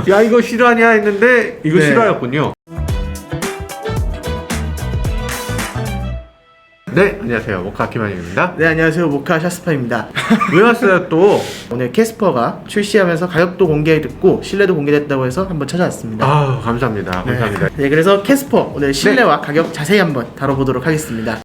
야 이거 실화냐 했는데 이거 네. 실화였군요. 네, 안녕하세요. 모카 김한영입니다. 네, 안녕하세요. 모카 샤스파입니다. 왜 왔어요 또? 오늘 캐스퍼가 출시하면서 가격도 공개됐고 실내도 공개됐다고 해서 한번 찾아왔습니다. 아 감사합니다. 감사합니다. 네, 그래서 캐스퍼 오늘 실내와 가격 자세히 한번 다뤄보도록 하겠습니다.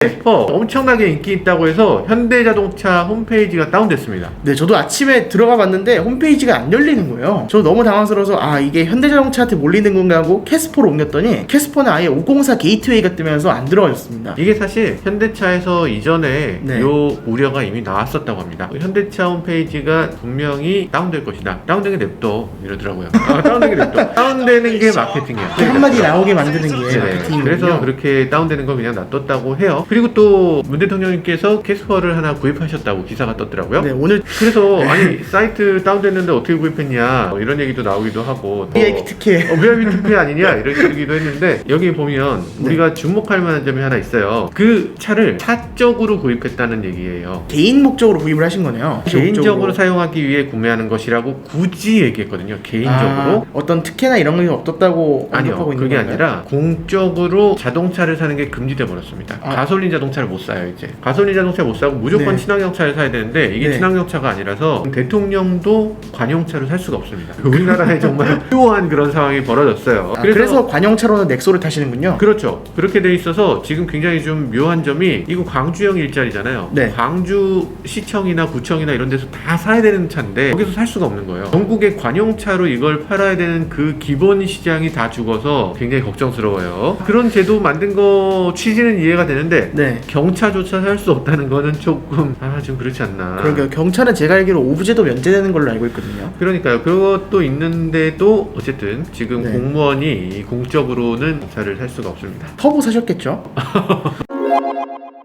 캐스퍼 엄청나게 인기 있다고 해서 현대자동차 홈페이지가 다운됐습니다. 네, 저도 아침에 들어가 봤는데 홈페이지가 안 열리는 거예요. 저 너무 당황스러워서 아 이게 현대자동차한테 몰리는 건가 하고 캐스퍼로 옮겼더니 캐스퍼는 아예 504 게이트웨이가 뜨면서 안 들어가졌습니다. 이게 사실 현대차에서 이전에 네. 요 우려가 이미 나왔었다고 합니다. 현대차 홈페이지가 분명히 다운될 것이다. 다운되게 냅둬 이러더라고요. 다운되게 냅둬. 다운되는 게 마케팅이야. 이렇게 한마디 나오게 만드는 게 네, 마케팅이군요. 그래서 그렇게 다운되는 걸 그냥 놔뒀다고 해요. 그리고 또 문 대통령님께서 캐스퍼를 하나 구입하셨다고 기사가 떴더라고요. 네, 오늘 그래서 아니 사이트 다운됐는데 어떻게 구입했냐 이런 얘기도 나오기도 하고 VIP 특혜 VIP 특혜 아니냐 이런 얘기도 했는데 여기 보면 우리가 주목할 만한 점이 하나 있어요. 그 차를 사적으로 구입했다는 얘기예요. 개인 목적으로 구입을 하신 거네요. 개인적으로 사용하기 위해 구매하는 것이라고 굳이 얘기했거든요. 개인적으로. 어떤 특혜나 이런 게 없었다고 아니요, 언급하고 있는 그게 건가요? 아니라 공적으로 자동차를 사는 게 금지돼 버렸습니다. 가솔린 자동차를 못 사요 이제. 가솔린 자동차 못 사고 무조건 네. 친환경차를 사야 되는데 이게 네. 친환경차가 아니라서 대통령도 관용차를 살 수가 없습니다. 우리나라에 정말 묘한 그런 상황이 벌어졌어요. 그래서 관용차로는 넥소를 타시는군요. 그렇죠. 그렇게 돼 있어서 지금 굉장히 좀 묘한 점이 이거 광주형 일자리잖아요. 네. 광주 시청이나 구청이나 이런 데서 다 사야 되는 차인데 거기서 살 수가 없는 거예요. 전국의 관용차로 이걸 팔아야 되는 그 기본 시장이 다 죽어서 굉장히 걱정스러워요. 그런 제도 만든 거 취지는 이해가 되는데 네. 경차조차 살 수 없다는 거는 조금 좀 그렇지 않나. 그러니까 경차는 제가 알기로 오브제도 면제되는 걸로 알고 있거든요. 그러니까요. 그것도 있는데도 어쨌든 지금 네. 공무원이 공적으로는 차를 살 수가 없습니다. 터보 사셨겠죠?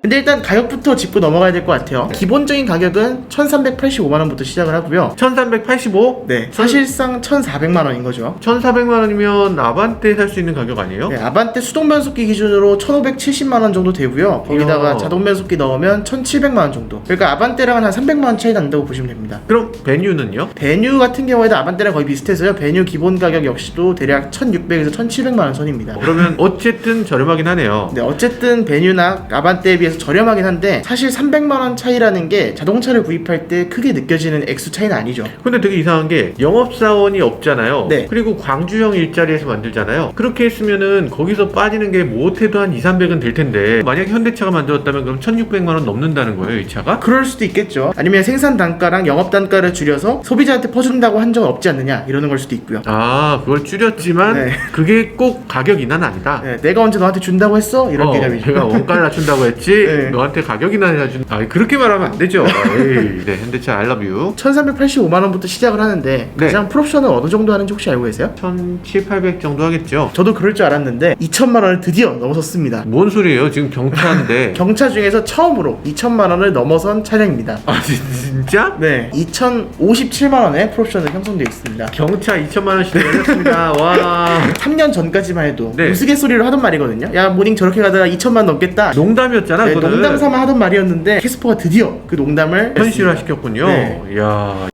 근데 일단 가격부터 짚고 넘어가야 될 것 같아요. 기본적인 가격은 1385만원부터 시작을 하고요. 1385? 네, 사실상 1400만원인 거죠. 1400만원이면 아반떼 살 수 있는 가격 아니에요? 네, 아반떼 수동 변속기 기준으로 1570만원 정도 되고요. 거기다가 이야. 자동 변속기 넣으면 1700만원 정도. 그러니까 아반떼랑은 한 300만원 차이 난다고 보시면 됩니다. 그럼 베뉴는요? 베뉴 같은 경우에도 아반떼랑 거의 비슷해서요. 베뉴 기본 가격 역시도 대략 1600에서 1700만원 선입니다. 그러면 어쨌든 저렴하긴 하네요. 네, 어쨌든 베뉴나 아반떼에 비해서 저렴하긴 한데 사실 300만원 차이라는 게 자동차를 구입할 때 크게 느껴지는 액수 차이는 아니죠. 근데 되게 이상한 게 영업사원이 없잖아요. 네. 그리고 광주형 일자리에서 만들잖아요. 그렇게 했으면은 거기서 빠지는 게 못해도 한 2, 300은 될 텐데 만약에 현대차가 만들었다면 그럼 1600만원 넘는다는 거예요, 이 차가? 그럴 수도 있겠죠. 아니면 생산 단가랑 영업 단가를 줄여서 소비자한테 퍼준다고 한 적은 없지 않느냐 이러는 걸 수도 있고요. 그걸 줄였지만 네. 그게 꼭 가격 인하는 아니다. 네, 내가 언제 너한테 준다고 했어? 이런 개념이죠. 내가 원가를 낮춘다고 했지 네. 너한테 가격이나 해준 그렇게 말하면 안 되죠. 에이, 네, 현대차 I love you. 1385만원부터 시작을 하는데 네. 가장 풀옵션은 어느 정도 하는지 혹시 알고 계세요? 1700, 800 정도 하겠죠. 저도 그럴 줄 알았는데 2천만원을 드디어 넘어섰습니다. 뭔 소리예요? 지금 경차인데. 경차 중에서 처음으로 2천만원을 넘어선 차량입니다. 진짜? 네, 2,057만원의 풀옵션을 형성되어 있습니다. 경차 2천만원씩 열렸습니다. 와. 3년 전까지만 해도 네. 우스갯소리로 하던 말이거든요. 야 모닝 저렇게 가다가 2천만 넘겠다. 농담이었잖아. 네, 그거는. 농담 삼아 하던 말이었는데 캐스퍼가 드디어 그 농담을 현실화 시켰군요. 네. 이야.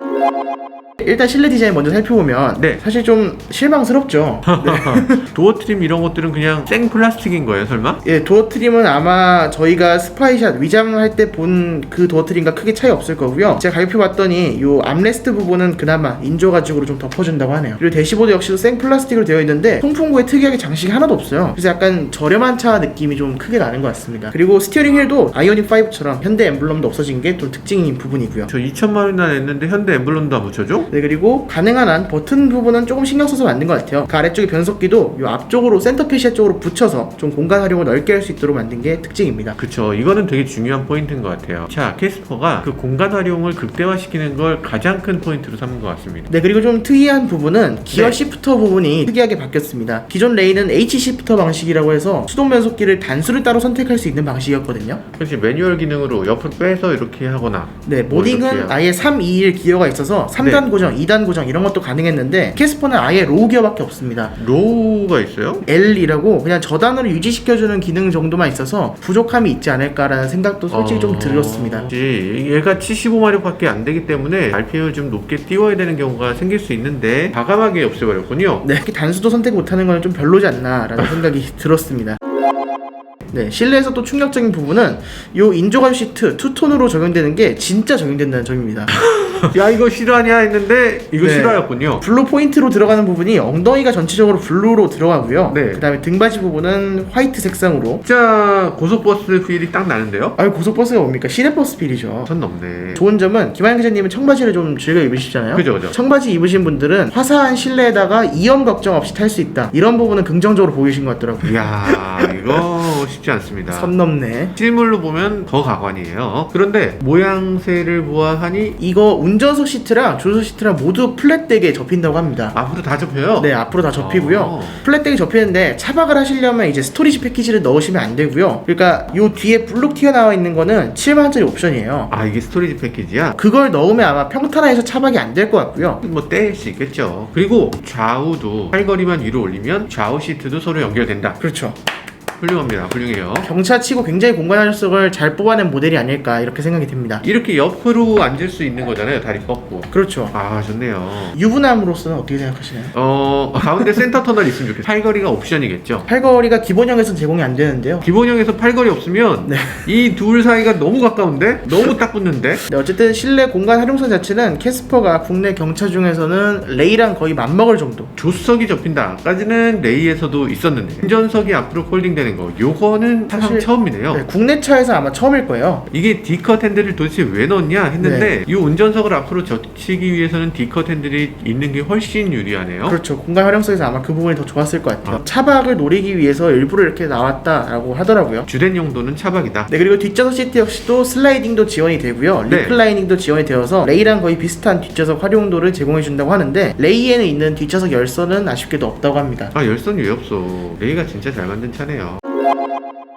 일단 실내 디자인 먼저 살펴보면 네. 사실 좀 실망스럽죠. 도어 트림 이런 것들은 그냥 생 플라스틱인 거예요, 설마? 예, 도어 트림은 아마 저희가 스파이샷 위장할 때 본 그 도어 트림과 크게 차이 없을 거고요. 제가 가격표 봤더니 요 암레스트 부분은 그나마 인조 가죽으로 좀 덮어준다고 하네요. 그리고 대시보드 역시도 생 플라스틱으로 되어 있는데 통풍구에 특이하게 장식이 하나도 없어요. 그래서 약간 저렴한 차 느낌이 좀 크게 나는 것 같습니다. 그리고 스티어링 휠도 아이오닉 5처럼 현대 엠블럼도 없어진 게 좀 특징인 부분이고요. 저 2천만 원이나 냈는데 현대 엠블럼도 안 붙여줘? 네, 그리고 가능한 한 버튼 부분은 조금 신경 써서 만든 것 같아요. 그 아래쪽에 변속기도 요 앞쪽으로 센터 페시아 쪽으로 붙여서 좀 공간 활용을 넓게 할 수 있도록 만든 게 특징입니다. 그쵸. 이거는 되게 중요한 포인트인 것 같아요. 자, 캐스퍼가 그 공간 활용을 극대화시키는 걸 가장 큰 포인트로 삼은 것 같습니다. 네, 그리고 좀 특이한 부분은 기어 네. 시프터 부분이 특이하게 바뀌었습니다. 기존 레인은 H 시프터 방식이라고 해서 수동 변속기를 단수를 따로 선택할 수 있는 방식이었거든요. 그렇지. 매뉴얼 기능으로 옆으로 빼서 이렇게 하거나 네, 뭐 이렇게 모딩은 아예 321 기어가 있어서 기어에서 3단 고정, 2단 고정 이런 것도 가능했는데 캐스퍼는 아예 로우 기어밖에 없습니다. 로우가 있어요? L이라고 그냥 저단으로 유지시켜주는 기능 정도만 있어서 부족함이 있지 않을까라는 생각도 솔직히 좀 들었습니다. 얘가 75마력밖에 안 되기 때문에 RPM을 좀 높게 띄워야 되는 경우가 생길 수 있는데 과감하게 없애버렸군요. 네, 이렇게 단수도 선택 못하는 건 좀 별로지 않나라는 생각이 들었습니다. 네, 실내에서 또 충격적인 부분은 요 인조가죽 시트 투톤으로 적용되는 게 진짜 적용된다는 점입니다. 야 이거 실화냐 했는데 이거 네. 실화였군요. 블루 포인트로 들어가는 부분이 엉덩이가 전체적으로 블루로 들어가고요. 네. 그 다음에 등받이 부분은 화이트 색상으로. 진짜 고속버스 필이 딱 나는데요? 아유, 고속버스가 뭡니까? 시내버스 필이죠. 선 넘네. 좋은 점은 김하영 기자님은 청바지를 좀 즐겨 입으시잖아요. 그죠. 청바지 입으신 분들은 화사한 실내에다가 이염 걱정 없이 탈 수 있다. 이런 부분은 긍정적으로 보이신 것 같더라고요. 이야 이거 쉽지 않습니다. 선 넘네. 실물로 보면 더 가관이에요. 그런데 모양새를 보아하니 이거 운전석 시트랑 조수석 시트랑 모두 플랫되게 접힌다고 합니다. 앞으로 다 접혀요? 네, 앞으로 다 접히고요. 플랫되게 접히는데 차박을 하시려면 이제 스토리지 패키지를 넣으시면 안 되고요. 그러니까 요 뒤에 블록 튀어나와 있는 거는 7만원짜리 옵션이에요. 아 이게 스토리지 패키지야? 그걸 넣으면 아마 평탄화해서 차박이 안 될 것 같고요. 뭐 떼일 수 있겠죠. 그리고 좌우도 팔걸이만 위로 올리면 좌우 시트도 서로 연결된다. 그렇죠. 훌륭합니다. 훌륭해요. 경차치고 굉장히 공간 활용성을 잘 뽑아낸 모델이 아닐까 이렇게 생각이 듭니다. 이렇게 옆으로 앉을 수 있는 거잖아요. 다리 꺾고. 그렇죠. 아 좋네요. 유부남으로서는 어떻게 생각하시나요? 가운데 센터 터널 있으면 좋겠어요. 팔걸이가 옵션이겠죠. 팔걸이가 기본형에서는 제공이 안 되는데요. 기본형에서 팔걸이 없으면 네. 이 둘 사이가 너무 가까운데? 너무 딱 붙는데? 네, 어쨌든 실내 공간 활용성 자체는 캐스퍼가 국내 경차 중에서는 레이랑 거의 맞먹을 정도. 조수석이 접힌다까지는 레이에서도 있었는데 운전석이 앞으로 폴딩되는 거 요거는 사상 사실- 처음이네요. 네, 국내 차에서 아마 처음일 거예요. 이게 D컷 핸들을 도대체 왜 넣었냐 했는데 이 운전석을 앞으로 젖히기 위해서는 D컷 핸들이 있는 게 훨씬 유리하네요. 그렇죠. 공간 활용성에서 아마 그 부분이 더 좋았을 것 같아요. 차박을 노리기 위해서 일부러 이렇게 나왔다라고 하더라고요. 주된 용도는 차박이다. 네, 그리고 뒷좌석 시트 역시도 슬라이딩도 지원이 되고요. 네. 리클라이닝도 지원이 되어서 레이랑 거의 비슷한 뒷좌석 활용도를 제공해준다고 하는데 레이에는 있는 뒷좌석 열선은 아쉽게도 없다고 합니다. 아 열선이 왜 없어? 레이가 진짜 잘 만든 차네요.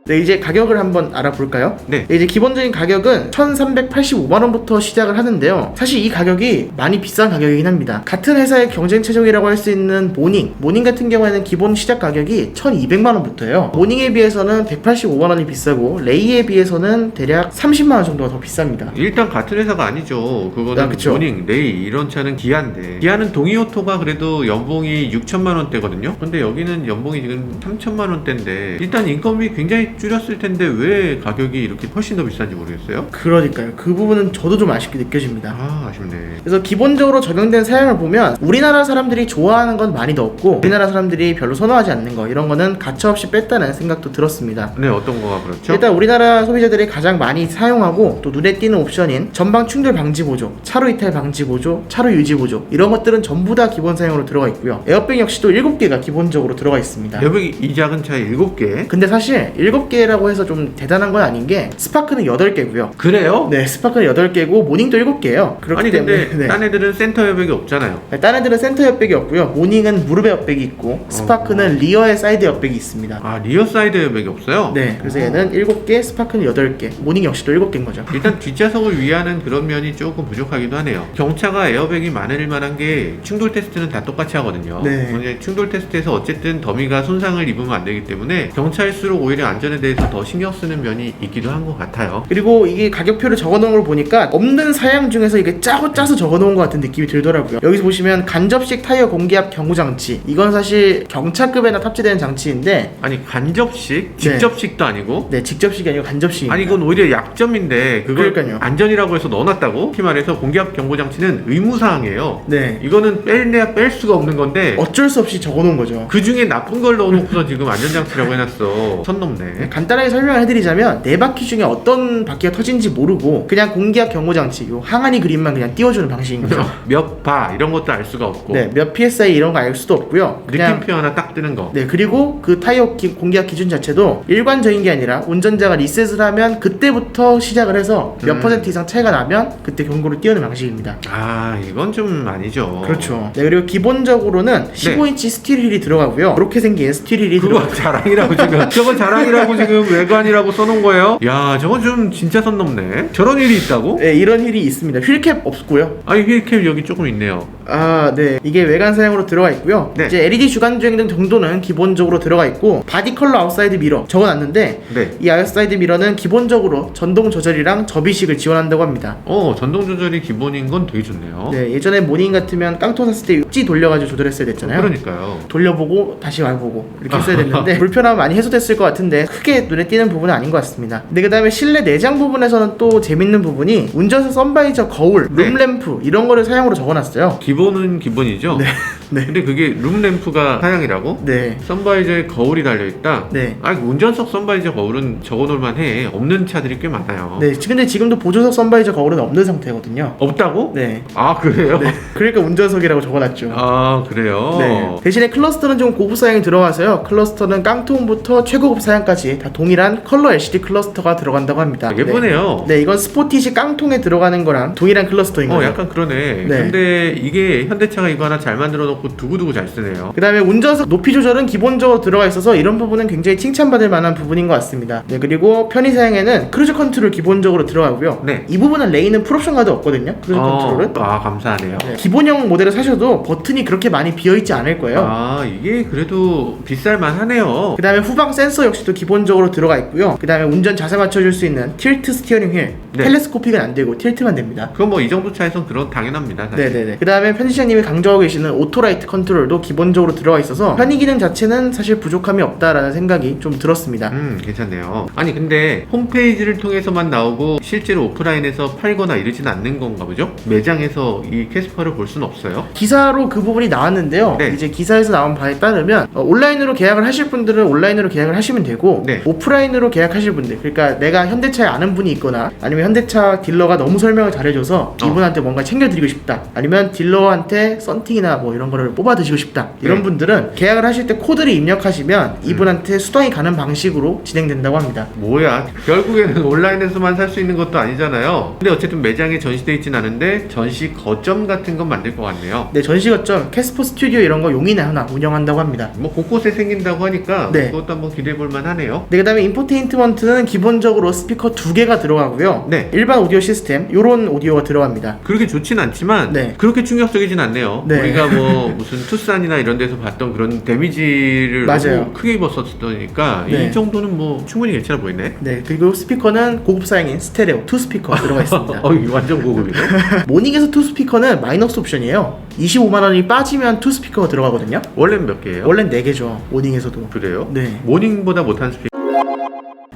네, 이제 가격을 한번 알아볼까요? 네. 이제 기본적인 가격은 1,385만원부터 시작을 하는데요. 사실 이 가격이 많이 비싼 가격이긴 합니다. 같은 회사의 경쟁 체종이라고 할 수 있는 모닝 같은 경우에는 기본 시작 가격이 1,200만원부터예요. 모닝에 비해서는 185만원이 비싸고 레이에 비해서는 대략 30만원 정도가 더 비쌉니다. 일단 같은 회사가 아니죠. 그거는 아, 그쵸. 모닝, 레이 이런 차는 기아인데 기아는 동이오토가 그래도 연봉이 6천만 원대거든요. 근데 여기는 연봉이 지금 3천만 원대인데 일단 인건비 굉장히 줄였을 텐데 왜 가격이 이렇게 훨씬 더 비싼지 모르겠어요. 그러니까요. 그 부분은 저도 좀 아쉽게 느껴집니다. 아 아쉽네. 그래서 기본적으로 적용된 사양을 보면 우리나라 사람들이 좋아하는 건 많이 넣었고 우리나라 사람들이 별로 선호하지 않는 거 이런 거는 가차없이 뺐다는 생각도 들었습니다. 네 어떤 거가 그렇죠? 일단 우리나라 소비자들이 가장 많이 사용하고 또 눈에 띄는 옵션인 전방 충돌 방지 보조, 차로 이탈 방지 보조, 차로 유지 보조 이런 것들은 전부 다 기본 사용으로 들어가 있고요. 에어백 역시도 7개가 기본적으로 들어가 있습니다. 여기 이 작은 차에 7개. 근데 사실 7개라고 해서 좀 대단한 건 아닌 게 스파크는 8개고요. 그래요? 네, 스파크는 8개고 모닝도 7개예요. 그렇기 아니 때문에 근데 딴 애들은 센터 여백이 없잖아요. 딴 애들은 센터 옆백이 없고요. 모닝은 무릎에 옆백이 있고 스파크는 리어에 사이드 옆백이 있습니다. 아 리어 사이드 여백이 없어요? 네, 그래서 얘는 7개, 스파크는 8개, 모닝 역시도 7개인 거죠. 일단 뒷좌석을 위하는 그런 면이 조금 부족하기도 하네요. 경차가 에어백이 많을 만한 게 충돌 테스트는 다 똑같이 하거든요. 네. 근데 충돌 테스트에서 어쨌든 더미가 손상을 입으면 안 되기 때문에 경차일수록 오히려 안전에 대해서 더 신경 쓰는 면이 있기도 한 것 같아요. 그리고 이게 가격표를 적어놓은 걸 보니까 없는 사양 중에서 이게 짜서 적어놓은 것 같은 느낌이 들더라고요. 여기서 보시면 간접식 타이어 공기압 경고 장치, 이건 사실 경차급에나 탑재되는 장치인데 아니 간접식? 직접식도 아니고? 네, 직접식이 아니고 간접식입니다. 아니 이건 오히려 약점인데 그걸 그러니까요. 안전이라고 해서 넣어놨다고? 특히 말해서 공기압 경보 장치는 의무사항이에요. 네, 이거는 뺄래야 뺄 수가 없는 건데 어쩔 수 없이 적어놓은 거죠. 그 중에 나쁜 걸 넣어놓고서 지금 안전장치라고 해놨어. 선 넘네. 간단하게 설명을 해드리자면 네 바퀴 중에 어떤 바퀴가 터진지 모르고 그냥 공기압 경고 장치, 요 항아리 그림만 그냥 띄워주는 방식인 거죠. 몇 바 이런 것도 알 수가 없고 네, 몇 PSI 이런 거 알 수도 없고요. 그냥 느낌표 하나 딱 뜨는 거. 네, 그리고 그 타이어 공기압 기준 자체도 일관적인 게 아니라 운전자가 리셋을 하면 그때부터 시작을 해서 몇 퍼센트 이상 차이가 나면 그때 경고를 띄우는 방식입니다. 아 이건 좀 아니죠. 그렇죠. 네, 그리고 기본적으로는 15인치 스틸 휠이 들어가고요. 그렇게 생긴 스틸 휠이 그거 들어가요. 자랑이라고 지금 저거 자랑이라고 휠캡이라고 지금 외관이라고 써놓은 거예요? 야, 저건 좀 진짜 선 넘네. 저런 휠이 있다고? 네, 이런 휠이 있습니다. 휠캡 없고요. 아니, 휠캡 여기 조금 있네요. 아, 네. 이게 외관 사양으로 들어가 있고요. 네. 이제 LED 주간 주행등 정도는 기본적으로 들어가 있고, 바디 컬러 아웃사이드 미러 적어놨는데, 네. 이 아웃사이드 미러는 기본적으로 전동 조절이랑 접이식을 지원한다고 합니다. 전동 조절이 기본인 건 되게 좋네요. 네, 예전에 모닝 같으면 깡통 샀을 때 찌 돌려가지고 조절했어야 됐잖아요. 그러니까요. 돌려보고 다시 와보고 이렇게 했어야 됐는데 불편함 많이 해소됐을 것 같은데 크게 눈에 띄는 부분은 아닌 것 같습니다. 근데 그 다음에 실내 내장 부분에서는 또 재밌는 부분이 운전석 선바이저, 거울, 네. 룸램프 이런 거를 사양으로 적어놨어요. 기본은 기본이죠? 네. 네. 근데 그게 룸램프가 사양이라고? 네. 선바이저에 거울이 달려있다? 네. 아니, 운전석 선바이저 거울은 적어놓을만 해. 없는 차들이 꽤 많아요. 네. 근데 지금도 보조석 선바이저 거울은 없는 상태거든요. 없다고? 네. 아, 그래요? 네. 그러니까 운전석이라고 적어놨죠. 아, 그래요? 네. 대신에 클러스터는 좀 고급 사양이 들어와서요. 클러스터는 깡통부터 최고급 사양까지 다 동일한 컬러 LCD 클러스터가 들어간다고 합니다. 예쁘네요. 네, 이건 스포티시 깡통에 들어가는 거랑 동일한 클러스터인 거죠. 약간 그러네. 네. 근데 이게 현대차가 이거 하나 잘 만들어 놓고 두고두고 잘 쓰네요. 그 다음에 운전석 높이 조절은 기본적으로 들어가 있어서 이런 부분은 굉장히 칭찬받을 만한 부분인 것 같습니다. 네, 그리고 편의 사양에는 크루즈 컨트롤 기본적으로 들어가고요. 네. 이 부분은 레인은 풀옵션 가드 없거든요. 크루즈 컨트롤은. 아, 감사하네요. 네, 기본형 모델을 사셔도 버튼이 그렇게 많이 비어있지 않을 거예요. 아, 이게 그래도 비쌀만 하네요. 그 다음에 후방 센서 역시도 기본적으로 들어가 있고요. 그 다음에 운전 자세 맞춰줄 수 있는 틸트 스티어링 휠. 네. 텔레스코픽은 안 되고 틸트만 됩니다. 그건 뭐 이 정도 차에선 그런 당연합니다. 사실. 네네네. 그 다음에 편집장님이 강조하고 계시는 오토라이트 컨트롤도 기본적으로 들어가 있어서 편의 기능 자체는 사실 부족함이 없다라는 생각이 좀 들었습니다. 괜찮네요. 아니, 근데 홈페이지를 통해서만 나오고 실제로 오프라인에서 팔거나 이러진 않는 건가 보죠? 매장에서 이 캐스퍼를 볼 수는 없어요? 기사로 그 부분이 나왔는데요. 네. 이제 기사에서 나온 바에 따르면 온라인으로 계약을 하실 분들은 온라인으로 계약을 하시면 되고 네. 오프라인으로 계약하실 분들, 그러니까 내가 현대차에 아는 분이 있거나 아니면 현대차 딜러가 너무 설명을 잘해줘서 이분한테 뭔가 챙겨드리고 싶다, 아니면 딜러한테 썬팅이나 뭐 이런 거를 뽑아드시고 싶다, 이런 네. 분들은 계약을 하실 때 코드를 입력하시면 이분한테 수당이 가는 방식으로 진행된다고 합니다. 뭐야, 결국에는 온라인에서만 살 수 있는 것도 아니잖아요. 근데 어쨌든 매장에 전시돼 있진 않은데 전시 거점 같은 건 만들 것 같네요. 네, 전시거점 캐스퍼 스튜디오 이런 거 용인에 하나 운영한다고 합니다. 뭐 곳곳에 생긴다고 하니까 네. 그것도 한번 기대해 볼 만하네요. 네, 그 다음에 인포테인먼트는 기본적으로 스피커 2개가 들어가고요. 네. 일반 오디오 시스템 요런 오디오가 들어갑니다. 그렇게 좋진 않지만 네. 그렇게 충격적이진 않네요. 네. 우리가 뭐 무슨 투싼이나 이런 데서 봤던 그런 데미지를 맞아요. 너무 크게 입었었으니까 네. 이 정도는 뭐 충분히 괜찮아 보이네. 네, 그리고 스피커는 고급 사양인 스테레오 2 스피커 들어가 있습니다. 이거 완전 고급이네. 모닝에서 2 스피커는 마이너스 옵션이에요. 25만원이 빠지면 2 스피커가 들어가거든요. 원래는 몇 개예요? 원래는 4개죠, 모닝에서도. 그래요? 네. 모닝보다 못한 스피커.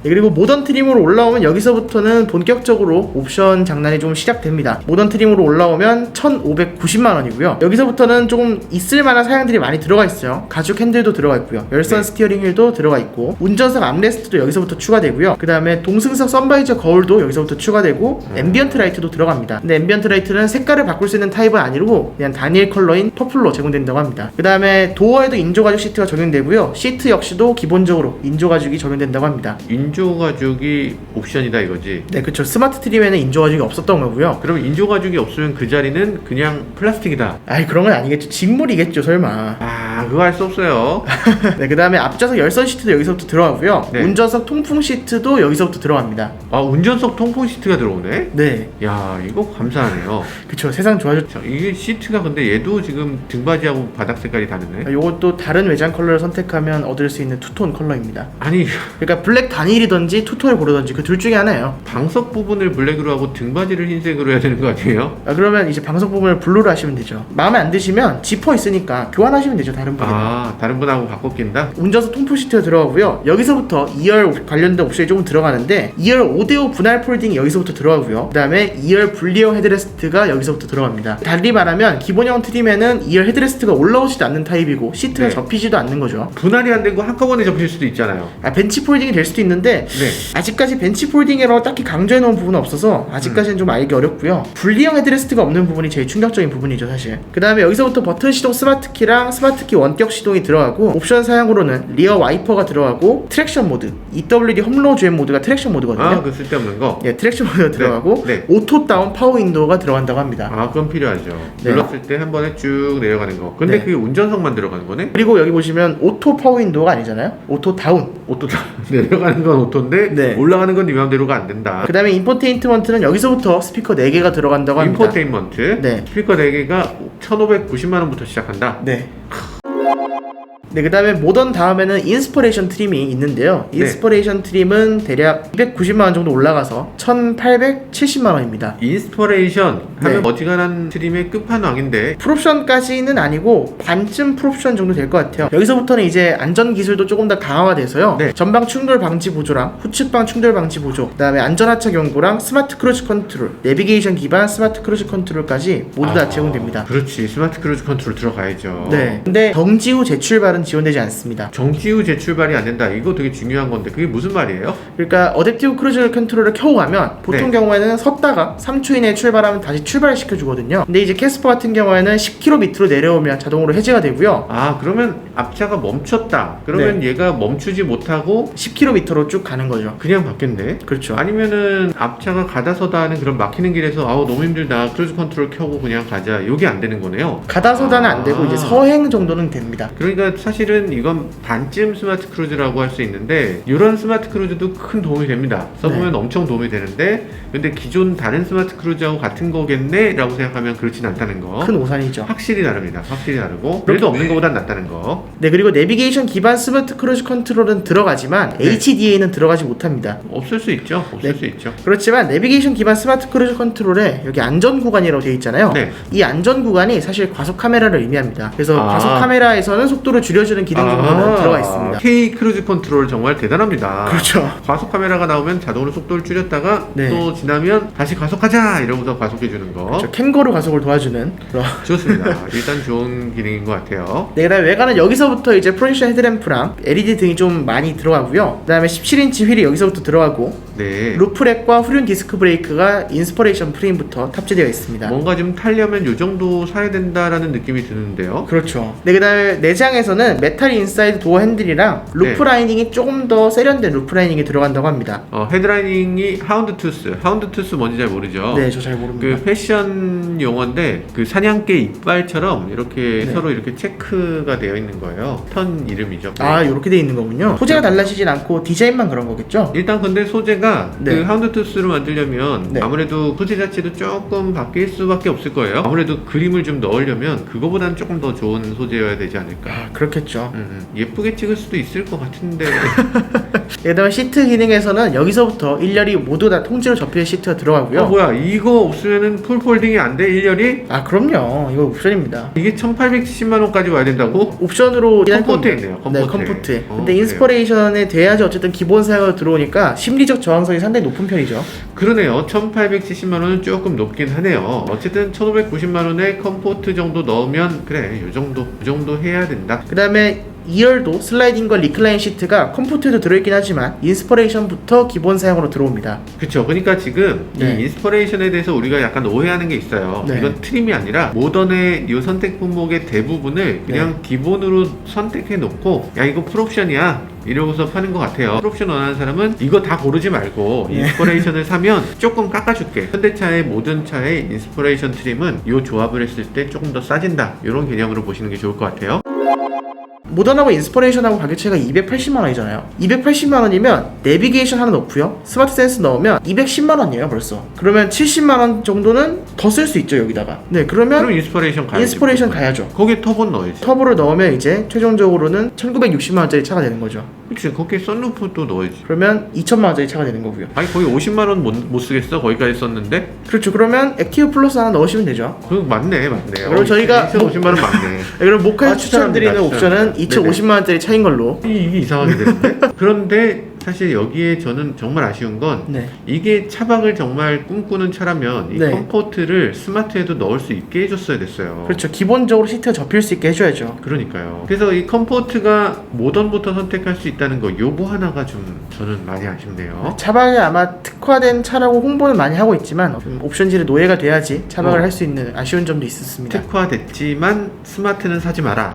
네, 그리고 모던 트림으로 올라오면 여기서부터는 본격적으로 옵션 장난이 좀 시작됩니다. 모던 트림으로 올라오면 1,590만원이고요. 여기서부터는 조금 있을만한 사양들이 많이 들어가 있어요. 가죽 핸들도 들어가 있고요. 열선 네. 스티어링 휠도 들어가 있고, 운전석 암레스트도 여기서부터 추가되고요. 그 다음에 동승석 선바이저 거울도 여기서부터 추가되고, 앰비언트 라이트도 들어갑니다. 근데 앰비언트 라이트는 색깔을 바꿀 수 있는 타입은 아니고 그냥 다니엘 컬러인 퍼플로 제공된다고 합니다. 그 다음에 도어에도 인조 가죽 시트가 적용되고요. 시트 역시도 기본적으로 인조 가죽이 적용된다고 합니다. 인조 가죽이 옵션이다 이거지. 네, 그쵸. 스마트 트림에는 인조 가죽이 없었던 거고요. 그럼 인조 가죽이 없으면 그 자리는 그냥 플라스틱이다. 아이, 그런 건 아니겠죠. 직물이겠죠, 설마. 그거 할 수 없어요. 네, 그 다음에 앞좌석 열선 시트도 여기서부터 들어가고요. 네. 운전석 통풍 시트도 여기서부터 들어갑니다. 운전석 통풍 시트가 들어오네. 네, 야, 이거 감사하네요. 그쵸. 세상 좋아졌죠. 자, 이게 시트가 근데 얘도 지금 등받이하고 바닥 색깔이 다르네. 요것도 다른 외장 컬러를 선택하면 얻을 수 있는 투톤 컬러입니다. 아니, 그러니까 블랙 단일이든지 투톤을 고르든지 그 둘 중에 하나예요. 방석 부분을 블랙으로 하고 등받이를 흰색으로 해야 되는 거 아니에요? 그러면 이제 방석 부분을 블루로 하시면 되죠. 마음에 안 드시면 지퍼 있으니까 교환하시면 되죠, 다른 분이랑. 다른 분하고 바꿔 낀다? 운전석 통풍 시트가 들어가고요. 여기서부터 2열 관련된 옵션이 조금 들어가는데 2열 5대5 분할 폴딩이 여기서부터 들어가고요. 그 다음에 2열 분리형 헤드레스트가 여기서부터 들어갑니다. 달리 말하면 기본형 트림에는 2열 헤드레스트가 올라오지도 않는 타입이고 시트가 네. 접히지도 않는 거죠. 분할이 안 되고 한꺼번에 접힐 수도 있잖아요. 벤치 폴딩이 될 수도 있는데 네. 아직까지 벤치 폴딩이라고 딱히 강조해 놓은 부분은 없어서 아직까지는 좀 알기 어렵고요. 분리형 헤드레스트가 없는 부분이 제일 충격적인 부분이죠, 사실. 그 다음에 여기서부터 버튼 시동 스마트키랑 스마트키 원격 시동이 들어가고 옵션 사양으로는 리어 와이퍼가 들어가고 트랙션 모드, EWD 홈로우 주행 모드가 트랙션 모드거든요. 그 쓸데없는 거. 예, 트랙션 모드가 들어가고 네. 오토 다운 파워 윈도우가 들어간다고 합니다. 그건 필요하죠. 네. 눌렀을 때 한 번에 쭉 내려가는 거. 근데 네. 그게 운전석만 들어가는 거네? 그리고 여기 보시면 오토 파워 윈도우가 아니잖아요. 오토 다운. 오토 내려가는 건 오토인데 네. 올라가는 건 네 맘대로가 안 된다. 그 다음에 인포테인먼트는 여기서부터 스피커 4개가 들어간다고 합니다. 인포테인먼트. 네. 스피커 4개가 1,590만 원부터 시작한다. 네. 네, 그 다음에 모던 다음에는 인스퍼레이션 트림이 있는데요. 인스퍼레이션 트림은 대략 290만원 정도 올라가서 1870만원입니다. 인스퍼레이션 하면 네. 어지간한 트림의 끝판왕인데 풀옵션까지는 아니고 반쯤 풀옵션 정도 될 것 같아요. 여기서부터는 이제 안전 기술도 조금 더 강화가 돼서요. 네. 전방 충돌 방지 보조랑 후측방 충돌 방지 보조, 그 다음에 안전하차 경고랑 스마트 크루즈 컨트롤, 내비게이션 기반 스마트 크루즈 컨트롤까지 모두 다 제공됩니다. 그렇지, 스마트 크루즈 컨트롤 들어가야죠. 네. 근데 정지 후 재출발은 지원되지 않습니다. 정지 후 재출발이 안 된다. 이거 되게 중요한 건데 그게 무슨 말이에요? 그러니까 어댑티브 크루즈 컨트롤을 켜고 가면 보통 네. 경우에는 섰다가 3초 이내에 출발하면 다시 출발시켜 주거든요. 근데 이제 캐스퍼 같은 경우에는 10km 밑으로 내려오면 자동으로 해제가 되고요. 그러면 앞차가 멈췄다. 그러면 얘가 멈추지 못하고 10km 밑으로 쭉 가는 거죠. 그냥 받겠네. 그렇죠. 아니면은 앞차가 가다 서다 하는 그런 막히는 길에서 너무 힘들다. 크루즈 컨트롤 켜고 그냥 가자. 이게 안 되는 거네요. 가다 서다는 안 되고 이제 서행 정도는 됩니다. 그러니까 사실은 이건 반쯤 스마트 크루즈라고 할 수 있는데 이런 스마트 크루즈도 큰 도움이 됩니다. 써보면 엄청 도움이 되는데 근데 기존 다른 스마트 크루즈하고 같은 거겠네 라고 생각하면 그렇진 않다는 거. 큰 오산이죠. 확실히 다릅니다. 확실히 다르고 그래도 없는 것보단 낫다는 거. 네, 그리고 내비게이션 기반 스마트 크루즈 컨트롤은 들어가지만 HDA는 들어가지 못합니다. 없을 수 있죠. 없을 수 있죠. 그렇지만 내비게이션 기반 스마트 크루즈 컨트롤에 여기 안전 구간이라고 되어 있잖아요. 네. 이 안전 구간이 사실 과속 카메라를 의미합니다. 그래서 과속 카메라에서는 속도를 줄여주는 기능 정도는 들어가 있습니다. K 크루즈 컨트롤 정말 대단합니다. 그렇죠. 과속 카메라가 나오면 자동으로 속도를 줄였다가 네. 또 지나면 다시 과속하자 이러면서 과속해 주는 거. 그렇죠. 캥거루 과속을 도와주는 그런. 좋습니다. 일단 좋은 기능인 것 같아요. 네, 그다음에 외관은 여기서부터 이제 프로젝션 헤드램프랑 LED 등이 좀 많이 들어가고요. 그다음에 17인치 휠이 여기서부터 들어가고 네. 루프렉과 후륜 디스크 브레이크가 인스퍼레이션 프레임부터 탑재되어 있습니다. 뭔가 좀 타려면 요 정도 사야 된다라는 느낌이 드는데요. 그렇죠. 네, 그다음에 내장에서는 메탈 인사이드 도어 핸들이랑 루프 라이닝이 조금 더 세련된 루프 라이닝이 들어간다고 합니다. 헤드라이닝이 하운드 투스 뭔지 잘 모르죠. 네, 저 잘 모릅니다. 그 패션 용어인데 그 사냥개 이빨처럼 이렇게 네. 서로 이렇게 체크가 되어 있는 거예요. 턴 이름이죠. 이렇게 돼 있는 거군요. 소재가 달라지진 않고 디자인만 그런 거겠죠? 일단 근데 소재가 네. 그 하운드 투스를 만들려면 네. 아무래도 소재 자체도 조금 바뀔 수밖에 없을 거예요. 아무래도 그림을 좀 넣으려면 그거보다는 조금 더 좋은 소재여야 되지 않을까. 그렇겠죠. 예쁘게 찍을 수도 있을 것 같은데. 그다음에 시트 기능에서는 여기서부터 일렬이 모두 다 통째로 접히는 시트가 들어가고요. 뭐야 이거 없으면은 풀 폴딩이 안 돼? 1열이? 그럼요. 이거 옵션입니다. 이게 1870만 원까지 와야 된다고? 옵션으로 컴포트에 있네요. 네, 컴포트에. 근데 그래요. 인스퍼레이션에 돼야지 어쨌든 기본 사양으로 들어오니까 심리적 저항성이 상당히 높은 편이죠. 그러네요. 1870만 원은 조금 높긴 하네요. 어쨌든 1590만 원에 컴포트 정도 넣으면 그래 이 정도 해야 된다. 그 다음에 2열도 슬라이딩과 리클라인 시트가 컴포트에도 들어있긴 하지만 인스퍼레이션부터 기본 사양으로 들어옵니다. 그쵸. 그러니까 지금 네. 이 인스퍼레이션에 대해서 우리가 약간 오해하는 게 있어요. 네. 이건 트림이 아니라 모던의 이 선택 품목의 대부분을 그냥 기본으로 선택해 놓고 야 이거 풀옵션이야 이러고서 파는 것 같아요. 풀옵션 원하는 사람은 이거 다 고르지 말고 인스퍼레이션을 사면 조금 깎아줄게. 현대차의 모든 차의 인스퍼레이션 트림은 이 조합을 했을 때 조금 더 싸진다. 이런 개념으로 보시는 게 좋을 것 같아요. 모던하고 인스퍼레이션하고 가격 차이가 280만 원이잖아요. 280만 원이면 내비게이션 하나 넣고요. 스마트 센스 넣으면 210만 원이에요, 벌써. 그러면 70만 원 정도는 더 쓸 수 있죠, 여기다가. 네, 그럼 그러면 인스퍼레이션 가야지. 인스퍼레이션 가야죠. 거기에 터보는 넣어야지. 터보를 넣으면 이제 최종적으로는 1960만 원짜리 차가 되는 거죠. 그치. 거기에 썬루프도 넣어야지. 그러면 2천만 원짜리 차가 되는 거고요. 아니 거의 50만 원 못 쓰겠어? 거기까지 썼는데? 그렇죠. 그러면 액티브 플러스 하나 넣으시면 되죠. 그거 맞네. 그럼 저희가 50만 원 맞네. 그럼 모카에서 추천합니다, 추천드리는 옵션은 2,050만 원짜리 차인 걸로. 이게 이상하게 되는데? 그런데 사실 여기에 저는 정말 아쉬운 건 네. 이게 차박을 정말 꿈꾸는 차라면 이 네. 컴포트를 스마트에도 넣을 수 있게 해줬어야 됐어요. 그렇죠. 기본적으로 시트가 접힐 수 있게 해줘야죠. 그러니까요. 그래서 이 컴포트가 모던부터 선택할 수 있다는 거 요거 하나가 좀 저는 많이 아쉽네요. 차박에 아마 특화된 차라고 홍보는 많이 하고 있지만 좀 옵션질의 노예가 돼야지 차박을 할 수 있는 아쉬운 점도 있었습니다. 특화됐지만 스마트는 사지 마라.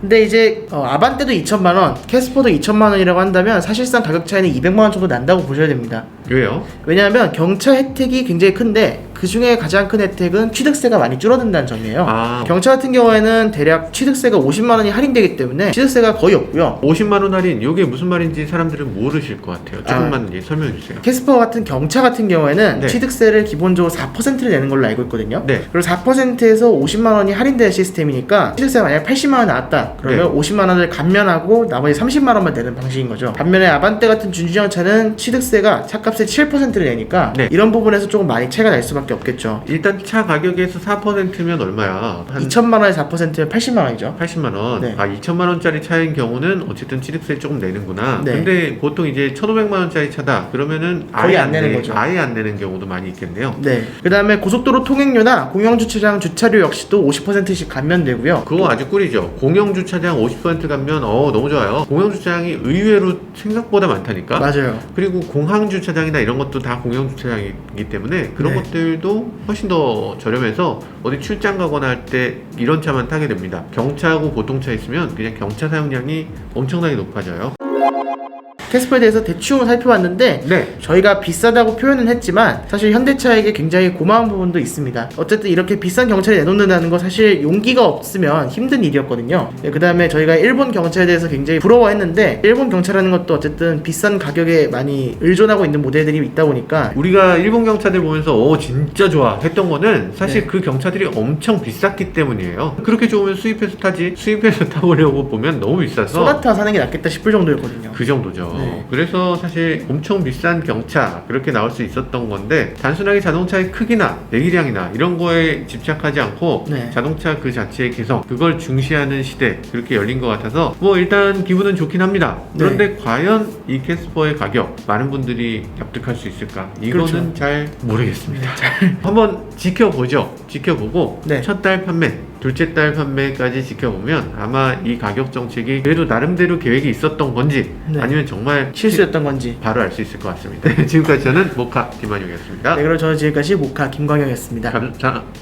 근데 이제 아반떼도 2천만원, 캐스퍼도 2천만원이라고 한다면 사실상 가격 차이는 200만원 정도 난다고 보셔야 됩니다. 왜요? 왜냐하면 경차 혜택이 굉장히 큰데 그 중에 가장 큰 혜택은 취득세가 많이 줄어든다는 점이에요. 경차 같은 경우에는 대략 취득세가 50만원이 할인되기 때문에 취득세가 거의 없고요. 50만원 할인, 이게 무슨 말인지 사람들은 모르실 것 같아요. 조금만 설명해 주세요. 캐스퍼 같은 경차 같은 경우에는 네. 취득세를 기본적으로 4%를 내는 걸로 알고 있거든요. 네. 그리고 4%에서 50만원이 할인되는 시스템이니까 취득세가 만약 80만원 나왔다 그러면 네. 50만원을 감면하고 나머지 30만원만 내는 방식인 거죠. 반면에 아반떼 같은 준주행차는 취득세가 차값의 7%를 내니까 네. 이런 부분에서 조금 많이 차이가 날 수밖에 없겠죠. 일단 차 가격에서 4%면 얼마야? 한 2천만원에 4%면 80만원이죠. 80만원. 네. 2천만원짜리 차인 경우는 어쨌든 취득세 조금 내는구나. 네. 근데 보통 이제 1,500만원짜리 차다 그러면은 거의 안 내는 거죠. 아예 안 내는 경우도 많이 있겠네요. 네. 그 다음에 고속도로 통행료나 공영주차장 주차료 역시도 50%씩 감면되고요. 그거 아주 꿀이죠. 공영주차장 50% 가면 너무 좋아요. 공영주차장이 의외로 생각보다 많다니까. 맞아요. 그리고 공항주차장이나 이런 것도 다 공영주차장이기 때문에 그런 네. 것들도 훨씬 더 저렴해서 어디 출장 가거나 할 때 이런 차만 타게 됩니다. 경차하고 보통차 있으면 그냥 경차 사용량이 엄청나게 높아져요. 캐스퍼에 대해서 대충 살펴봤는데 네. 저희가 저희가 비싸다고 표현은 했지만 사실 현대차에게 굉장히 고마운 부분도 있습니다. 어쨌든 이렇게 비싼 경차를 내놓는다는 거 사실 용기가 없으면 힘든 일이었거든요. 네, 그 다음에 저희가 일본 경차에 대해서 굉장히 부러워했는데 일본 경차라는 것도 어쨌든 비싼 가격에 많이 의존하고 있는 모델들이 있다 보니까 우리가 일본 경차들 보면서 진짜 좋아 했던 거는 사실 네. 그 경차들이 엄청 비쌌기 때문이에요. 그렇게 좋으면 수입해서 타지, 수입해서 타보려고 보면 너무 비싸서 소나타 사는 게 낫겠다 싶을 정도였거든요. 그 정도죠. 네. 그래서 사실 엄청 비싼 경차 그렇게 나올 수 있었던 건데 단순하게 자동차의 크기나 내기량이나 이런 거에 집착하지 않고 네. 자동차 그 자체의 개성 그걸 중시하는 시대 그렇게 열린 것 같아서 뭐 일단 기분은 좋긴 합니다. 그런데 과연 이 캐스퍼의 가격 많은 분들이 납득할 수 있을까? 이거는 그렇죠. 잘 모르겠습니다. 한번 지켜보죠. 지켜보고 네. 첫 달 판매 둘째 달 판매까지 지켜보면 아마 이 가격 정책이 그래도 나름대로 계획이 있었던 건지 네. 아니면 정말 실수였던 건지. 바로 알 수 있을 것 같습니다. 지금까지 저는 모카 김한용이었습니다. 네, 그럼 저는 지금까지 모카 김광영이었습니다.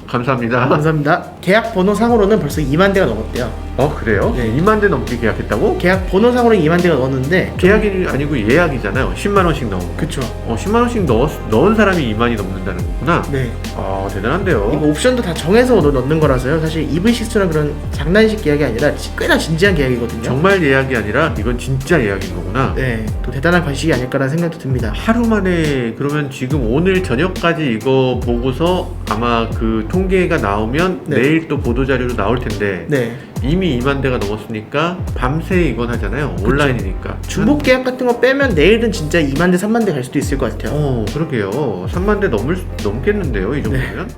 감사합니다. 감사합니다. 계약 번호상으로는 벌써 2만 대가 넘었대요. 그래요? 네. 2만 대 넘게 계약했다고? 계약 번호상으로는 2만 대가 넘었는데 계약이 아니고 예약이잖아요. 10만 원씩 넣은 거. 그쵸. 10만 원씩 넣은 사람이 2만이 넘는다는 거구나. 네. 대단한데요. 이거 옵션도 다 정해서 넣는 거라서요. 사실 EV6랑 그런 장난식 계약이 아니라 꽤나 진지한 계약이거든요. 정말 예약이 아니라 이건 진짜 예약인 거구나. 네, 또 대단한 관식이 아닐까라는 생각도 듭니다. 하루 만에 그러면 지금 오늘 저녁까지 이거 보고서 아마 그 통계가 나오면 네. 내일 또 보도자료로 나올 텐데 네, 이미 2만 대가 넘었으니까 밤새 이건 하잖아요. 온라인이니까. 중복 계약 같은 거 빼면 내일은 진짜 2만 대, 3만 대 갈 수도 있을 것 같아요. 그러게요. 3만 대 넘겠는데요, 이 정도면?